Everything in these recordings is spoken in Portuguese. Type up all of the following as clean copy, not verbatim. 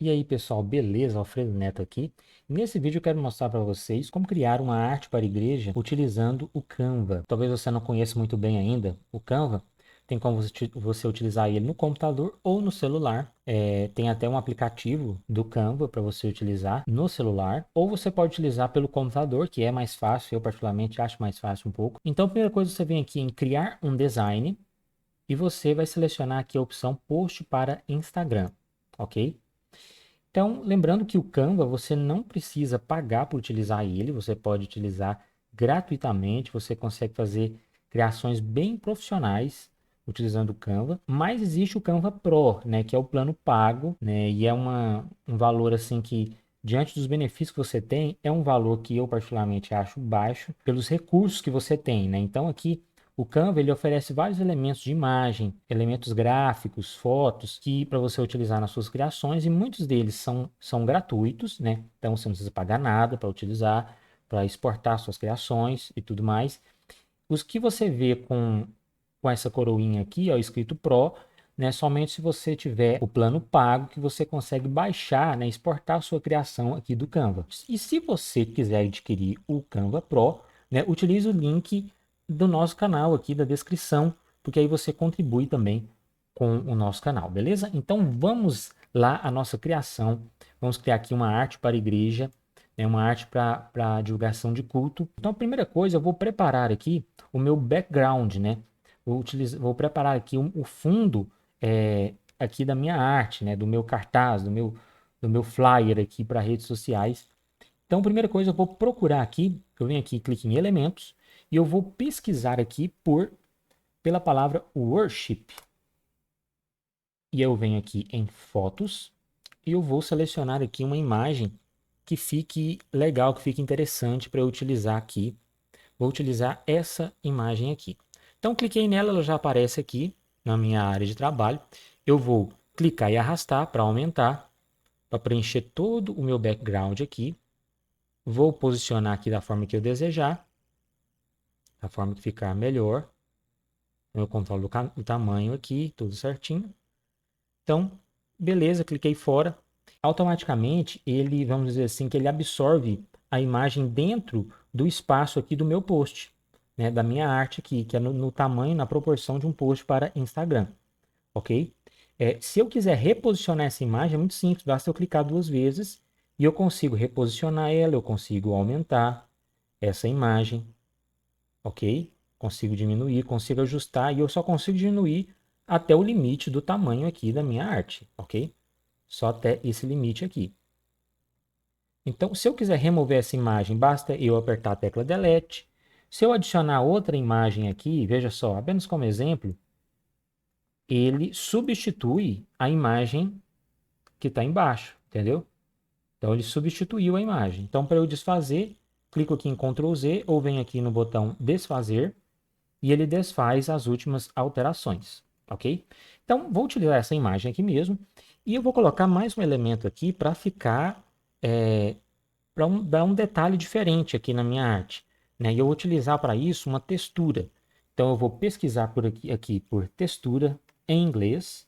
E aí pessoal, beleza? Alfredo Neto aqui. Nesse vídeo eu quero mostrar para vocês como criar uma arte para a igreja utilizando o Canva. Talvez você não conheça muito bem ainda o Canva. Tem como você utilizar ele no computador ou no celular. Tem até um aplicativo do Canva para você utilizar no celular. Ou você pode utilizar pelo computador, que é mais fácil. Eu particularmente acho mais fácil um pouco. Então a primeira coisa você vem aqui em criar um design. E você vai selecionar aqui a opção Post para Instagram, ok? Então, lembrando que o Canva você não precisa pagar por utilizar ele, você pode utilizar gratuitamente, você consegue fazer criações bem profissionais utilizando o Canva, mas existe o Canva Pro, né, que é o plano pago, né, e é um valor assim que, diante dos benefícios que você tem, é um valor que eu particularmente acho baixo pelos recursos que você tem, né? Então aqui o Canva ele oferece vários elementos de imagem, elementos gráficos, fotos, que para você utilizar nas suas criações, e muitos deles são gratuitos, né? Então você não precisa pagar nada para utilizar, para exportar suas criações e tudo mais. Os que você vê com essa coroinha aqui, ó, escrito Pro, né? Somente se você tiver o plano pago que você consegue baixar, né? Exportar a sua criação aqui do Canva. E se você quiser adquirir o Canva Pro, né? Utilize o link do nosso canal aqui da descrição, porque aí você contribui também com o nosso canal, beleza? Então vamos lá a nossa criação. Vamos criar aqui uma arte para a igreja, né? Uma arte para divulgação de culto. Então a primeira coisa, eu vou preparar aqui o meu background, né? Vou preparar aqui o fundo aqui da minha arte, né? Do meu cartaz, do meu flyer aqui para redes sociais. Então, a primeira coisa, eu vou procurar aqui, eu venho aqui, clico em elementos, e eu vou pesquisar aqui pela palavra worship. E eu venho aqui em fotos, e eu vou selecionar aqui uma imagem que fique legal, que fique interessante para eu utilizar aqui. Vou utilizar essa imagem aqui. Então, cliquei nela, ela já aparece aqui na minha área de trabalho. Eu vou clicar e arrastar para aumentar, para preencher todo o meu background aqui. Vou posicionar aqui da forma que eu desejar, da forma que ficar melhor. Eu controlo o tamanho aqui, tudo certinho. Então, beleza, cliquei fora. Automaticamente, ele, vamos dizer assim, que ele absorve a imagem dentro do espaço aqui do meu post, né, da minha arte aqui, que é no tamanho, na proporção de um post para Instagram, ok? Se eu quiser reposicionar essa imagem, é muito simples, basta eu clicar duas vezes e eu consigo reposicionar ela, eu consigo aumentar essa imagem, ok? Consigo diminuir, consigo ajustar e eu só consigo diminuir até o limite do tamanho aqui da minha arte, ok? Só até esse limite aqui. Então, se eu quiser remover essa imagem, basta eu apertar a tecla Delete. Se eu adicionar outra imagem aqui, veja só, apenas como exemplo, ele substitui a imagem que está embaixo, entendeu? Então, ele substituiu a imagem. Então, para eu desfazer, clico aqui em Ctrl Z ou venho aqui no botão Desfazer e ele desfaz as últimas alterações, ok? Então, vou utilizar essa imagem aqui mesmo e eu vou colocar mais um elemento aqui para ficar, para dar um detalhe diferente aqui na minha arte, né? E eu vou utilizar para isso uma textura. Então, eu vou pesquisar aqui por textura em inglês.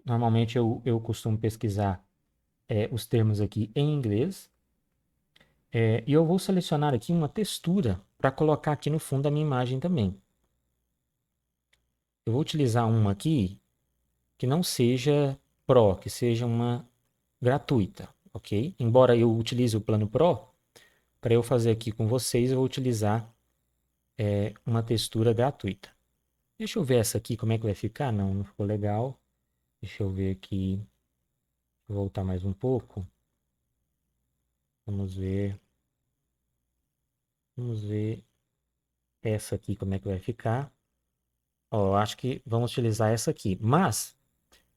Normalmente eu costumo pesquisar os termos aqui em inglês. E eu vou selecionar aqui uma textura para colocar aqui no fundo da minha imagem também. Eu vou utilizar uma aqui que não seja Pro, que seja uma gratuita, ok? Embora eu utilize o plano Pro, para eu fazer aqui com vocês, eu vou utilizar uma textura gratuita. Deixa eu ver essa aqui, como é que vai ficar? Não, não ficou legal. Deixa eu ver aqui, vou voltar mais um pouco. Vamos ver. Vamos ver essa aqui, como é que vai ficar. Ó, acho que vamos utilizar essa aqui. Mas,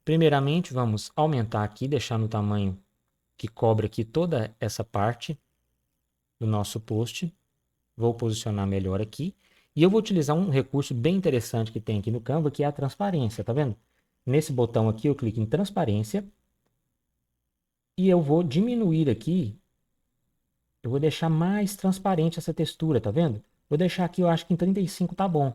primeiramente, vamos aumentar aqui, deixar no tamanho que cobre aqui toda essa parte do nosso post. Vou posicionar melhor aqui. E eu vou utilizar um recurso bem interessante que tem aqui no Canva, que é a transparência, tá vendo? Nesse botão aqui eu clico em transparência e eu vou diminuir aqui, eu vou deixar mais transparente essa textura, tá vendo? Vou deixar aqui, eu acho que em 35 tá bom.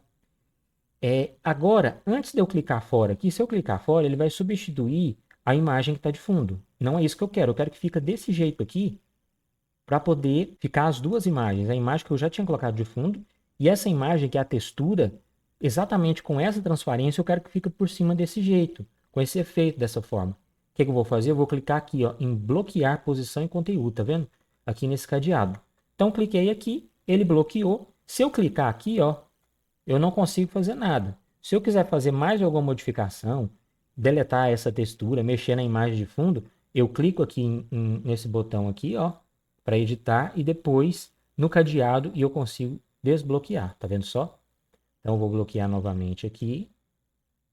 Agora, antes de eu clicar fora aqui, se eu clicar fora, ele vai substituir a imagem que está de fundo. Não é isso que eu quero. Eu quero que fique desse jeito aqui, para poder ficar as duas imagens. A imagem que eu já tinha colocado de fundo e essa imagem que é a textura, exatamente com essa transparência, eu quero que fique por cima desse jeito, com esse efeito dessa forma. O que, que eu vou fazer? Eu vou clicar aqui, ó, em bloquear posição e conteúdo, tá vendo? Aqui nesse cadeado. Então, cliquei aqui, ele bloqueou. Se eu clicar aqui, ó, eu não consigo fazer nada. Se eu quiser fazer mais alguma modificação, deletar essa textura, mexer na imagem de fundo, eu clico aqui nesse botão aqui, ó, para editar e depois no cadeado e eu consigo desbloquear, tá vendo só? Então eu vou bloquear novamente aqui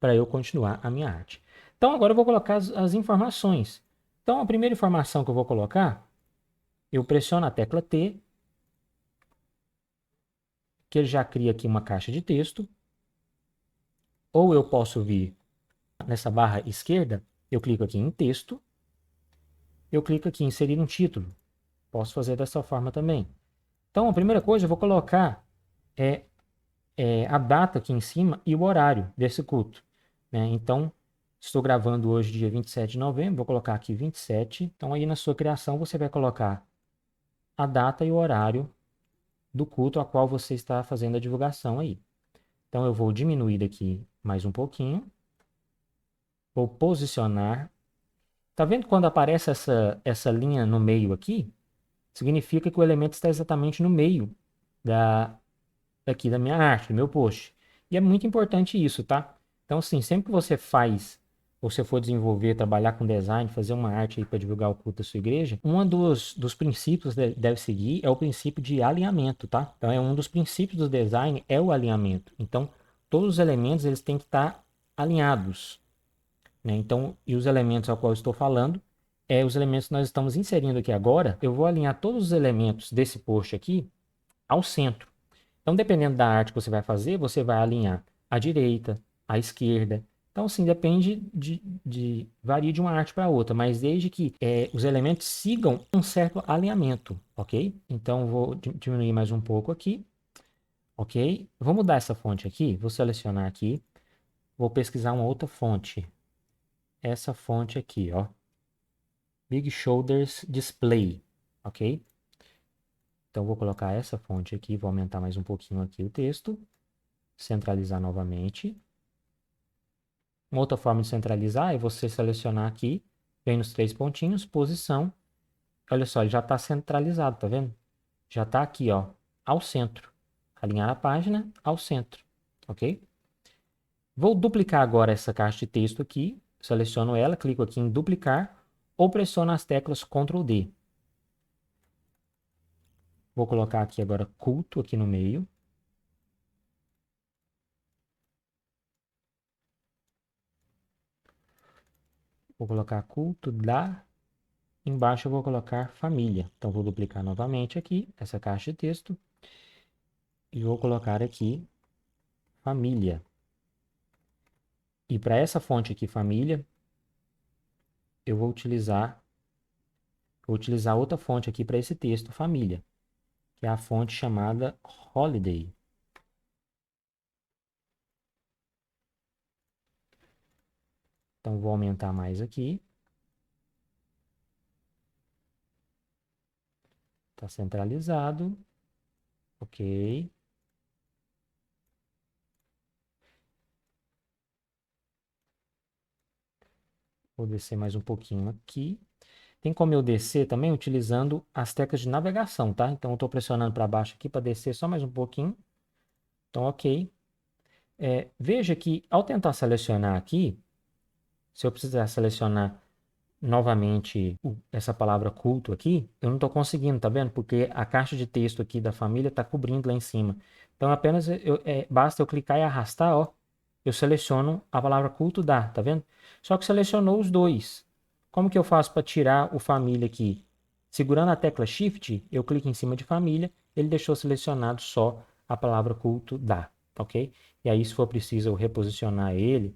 para eu continuar a minha arte. Então agora eu vou colocar as informações. Então a primeira informação que eu vou colocar, eu pressiono a tecla T, que ele já cria aqui uma caixa de texto, ou eu posso vir nessa barra esquerda, eu clico aqui em texto, eu clico aqui em inserir um título. Posso fazer dessa forma também. Então, a primeira coisa, eu vou colocar é, a data aqui em cima e o horário desse culto. Né? Então, estou gravando hoje, dia 27 de novembro, vou colocar aqui 27. Então, aí na sua criação, você vai colocar a data e o horário do culto a qual você está fazendo a divulgação aí. Então, eu vou diminuir aqui mais um pouquinho. Vou posicionar. Tá vendo quando aparece essa linha no meio aqui? Significa que o elemento está exatamente no meio da, aqui da minha arte, do meu post. E é muito importante isso, tá? Então, assim, sempre que você faz, ou você for desenvolver, trabalhar com design, fazer uma arte aí para divulgar o culto da sua igreja, um dos princípios que deve seguir é o princípio de alinhamento, tá? Então, é um dos princípios do design é o alinhamento. Então, todos os elementos, eles têm que estar alinhados, né? Então, e os elementos ao qual eu estou falando, os elementos que nós estamos inserindo aqui agora, eu vou alinhar todos os elementos desse post aqui ao centro. Então, dependendo da arte que você vai fazer, você vai alinhar à direita, à esquerda. Então, assim, depende varia de uma arte para outra, mas desde que os elementos sigam um certo alinhamento, ok? Então, vou diminuir mais um pouco aqui, ok? Vou mudar essa fonte aqui, vou selecionar aqui, vou pesquisar uma outra fonte. Essa fonte aqui, ó. Big Shoulders Display, ok? Então, vou colocar essa fonte aqui, vou aumentar mais um pouquinho aqui o texto, centralizar novamente. Uma outra forma de centralizar é você selecionar aqui, vem nos três pontinhos, posição. Olha só, ele já está centralizado, tá vendo? Já está aqui, ó, ao centro. Alinhar a página ao centro, ok? Vou duplicar agora essa caixa de texto aqui, seleciono ela, clico aqui em duplicar ou pressiono as teclas Ctrl D. Vou colocar aqui agora culto aqui no meio. Vou colocar culto da. Embaixo eu vou colocar família. Então vou duplicar novamente aqui essa caixa de texto e vou colocar aqui família. E para essa fonte aqui, família, eu vou utilizar outra fonte aqui para esse texto, família, que é a fonte chamada Holiday. Então vou aumentar mais aqui. Está centralizado. Ok. Vou descer mais um pouquinho aqui. Tem como eu descer também utilizando as teclas de navegação, tá? Então eu estou pressionando para baixo aqui para descer só mais um pouquinho. Então, ok. Veja que ao tentar selecionar aqui, se eu precisar selecionar novamente essa palavra culto aqui, eu não estou conseguindo, tá vendo? Porque a caixa de texto aqui da família está cobrindo lá em cima. Então, apenas basta eu clicar e arrastar, ó, eu seleciono a palavra culto da, tá vendo? Só que selecionou os dois. Como que eu faço para tirar o família aqui? Segurando a tecla Shift, eu clico em cima de família, ele deixou selecionado só a palavra culto da, ok? E aí, se for preciso eu reposicionar ele,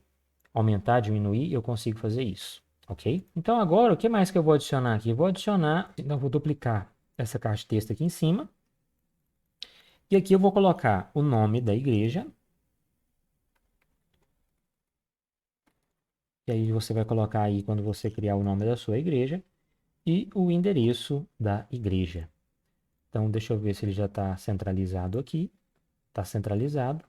aumentar, diminuir, eu consigo fazer isso, ok? Então agora, o que mais que eu vou adicionar aqui? Eu vou adicionar, então vou duplicar essa caixa de texto aqui em cima. E aqui eu vou colocar o nome da igreja. E aí você vai colocar aí quando você criar o nome da sua igreja e o endereço da igreja. Então, deixa eu ver se ele já está centralizado aqui. Está centralizado.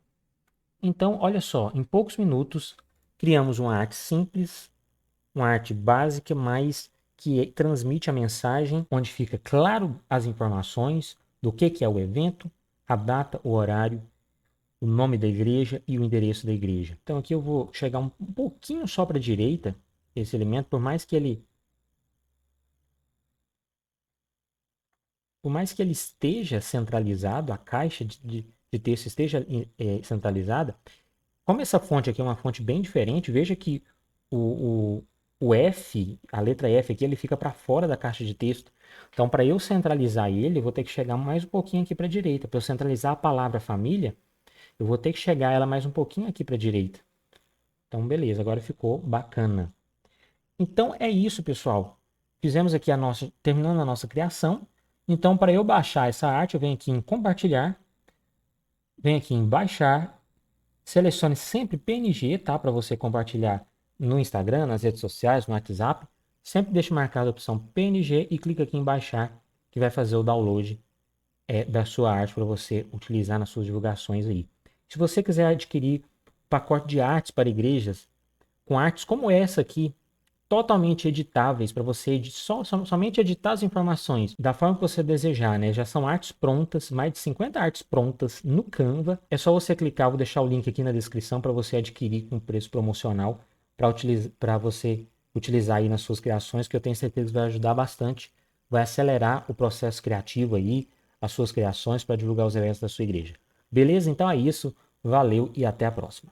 Então, olha só, em poucos minutos, criamos uma arte simples, uma arte básica, mas que transmite a mensagem, onde fica claro as informações do que é o evento, a data, o horário, o nome da igreja e o endereço da igreja. Então aqui eu vou chegar um pouquinho só para a direita, esse elemento, por mais que ele esteja centralizado, a caixa de texto esteja centralizada, como essa fonte aqui é uma fonte bem diferente, veja que o, o F, a letra F aqui, ele fica para fora da caixa de texto. Então, para eu centralizar ele, eu vou ter que chegar mais um pouquinho aqui para a direita. Para eu centralizar a palavra família, eu vou ter que chegar ela mais um pouquinho aqui para a direita. Então, beleza, agora ficou bacana. Então, é isso, pessoal. Fizemos aqui terminando a nossa criação. Então, para eu baixar essa arte, eu venho aqui em compartilhar, venho aqui em baixar. Selecione sempre PNG, tá? Para você compartilhar no Instagram, nas redes sociais, no WhatsApp. Sempre deixe marcada a opção PNG e clica aqui em baixar, que vai fazer o download da sua arte para você utilizar nas suas divulgações aí. Se você quiser adquirir pacote de artes para igrejas, com artes como essa aqui, totalmente editáveis para você somente editar as informações da forma que você desejar, né? Já são artes prontas, mais de 50 artes prontas no Canva. É só você clicar, vou deixar o link aqui na descrição para você adquirir com preço promocional para você utilizar aí nas suas criações, que eu tenho certeza que vai ajudar bastante, vai acelerar o processo criativo aí, as suas criações para divulgar os eventos da sua igreja. Beleza? Então é isso. Valeu e até a próxima.